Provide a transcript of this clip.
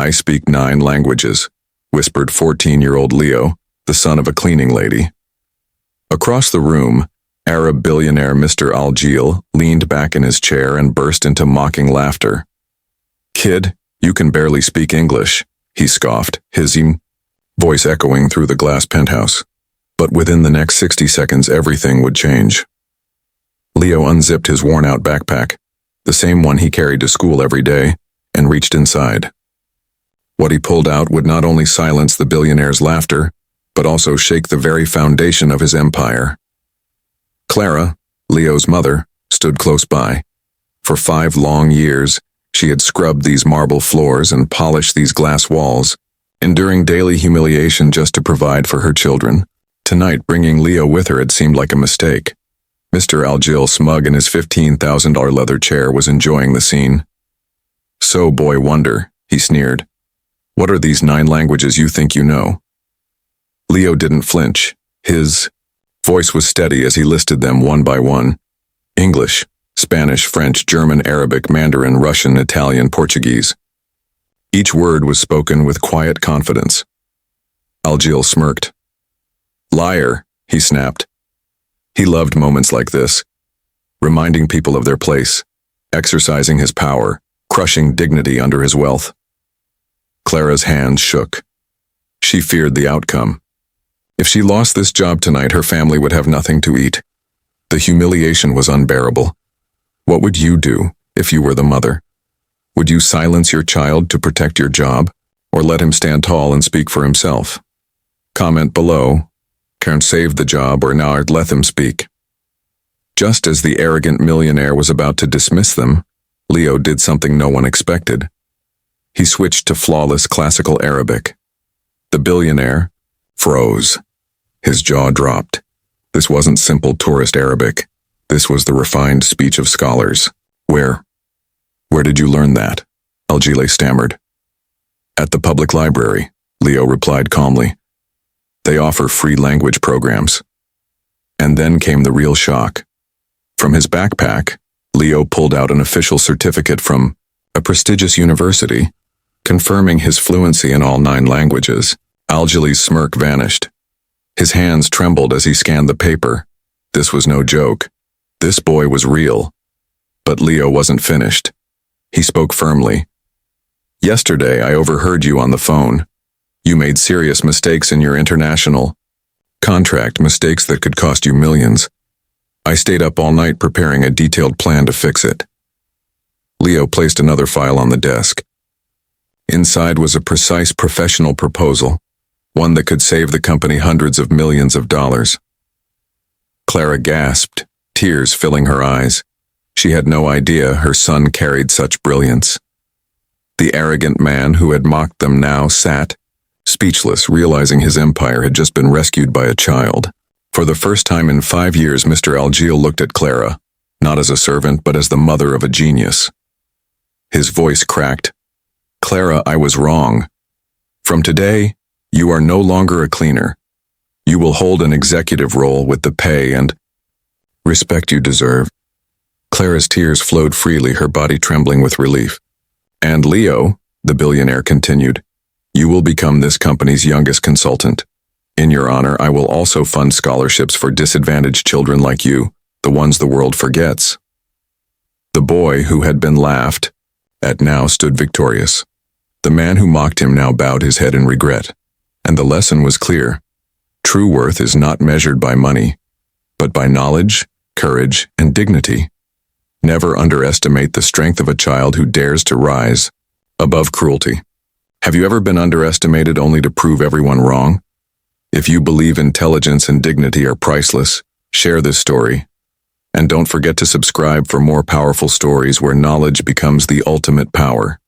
I speak 9 languages, whispered 14-year-old Leo, the son of a cleaning lady. Across the room, Arab billionaire Mr. Al-Jil leaned back in his chair and burst into mocking laughter. "Kid, you can barely speak English," he scoffed, his voice echoing through the glass penthouse. But within the next 60 seconds, everything would change. Leo unzipped his worn-out backpack, the same one he carried to school every day, and reached inside. What he pulled out would not only silence the billionaire's laughter, but also shake the very foundation of his empire. Clara, Leo's mother, stood close by. For 5 long years, she had scrubbed these marble floors and polished these glass walls, enduring daily humiliation just to provide for her children. Tonight, bringing Leo with her had seemed like a mistake. Mr. Al-Jil, smug in his $15,000 leather chair, was enjoying the scene. "So, boy wonder," he sneered. "What are these 9 languages you think you know?" Leo didn't flinch. His voice was steady as he listed them one by one. English, Spanish, French, German, Arabic, Mandarin, Russian, Italian, Portuguese. Each word was spoken with quiet confidence. Al-Jil smirked. "Liar," he snapped. He loved moments like this, reminding people of their place, exercising his power, crushing dignity under his wealth. Clara's hands shook. She feared the outcome. If she lost this job tonight, her family would have nothing to eat. The humiliation was unbearable. What would you do if you were the mother? Would you silence your child to protect your job, or let him stand tall and speak for himself? Comment below. Can't save the job, or now let them speak. Just as the arrogant millionaire was about to dismiss them, Leo did something no one expected. He switched to flawless classical Arabic. The billionaire froze. His jaw dropped. This wasn't simple tourist Arabic. This was the refined speech of scholars. Where did you learn that?" Al-Jil stammered. "At the public library," Leo replied calmly. "They offer free language programs." And then came the real shock. From his backpack, Leo pulled out an official certificate from a prestigious university, confirming his fluency in all 9 languages. Al-Jil's smirk vanished. His hands trembled as he scanned the paper. This was no joke. This boy was real. But Leo wasn't finished. He spoke firmly. "Yesterday, I overheard you on the phone. You made serious mistakes in your international contract, mistakes that could cost you millions. I stayed up all night preparing a detailed plan to fix it." Leo placed another file on the desk. Inside was a precise professional proposal, one that could save the company hundreds of millions of dollars. Clara gasped, tears filling her eyes. She had no idea her son carried such brilliance. The arrogant man who had mocked them now sat, speechless, realizing his empire had just been rescued by a child. For the first time in 5 years, Mr. Al-Jil looked at Clara, not as a servant, but as the mother of a genius. His voice cracked. "Clara, I was wrong. From today, you are no longer a cleaner. You will hold an executive role with the pay and respect you deserve." Clara's tears flowed freely, her body trembling with relief. "And Leo," the billionaire continued, "you will become this company's youngest consultant. In your honor, I will also fund scholarships for disadvantaged children like you, the ones the world forgets." The boy who had been laughed at now stood victorious. The man who mocked him now bowed his head in regret. And the lesson was clear. True worth is not measured by money, but by knowledge, courage, and dignity. Never underestimate the strength of a child who dares to rise above cruelty. Have you ever been underestimated only to prove everyone wrong? If you believe intelligence and dignity are priceless, share this story. And don't forget to subscribe for more powerful stories where knowledge becomes the ultimate power.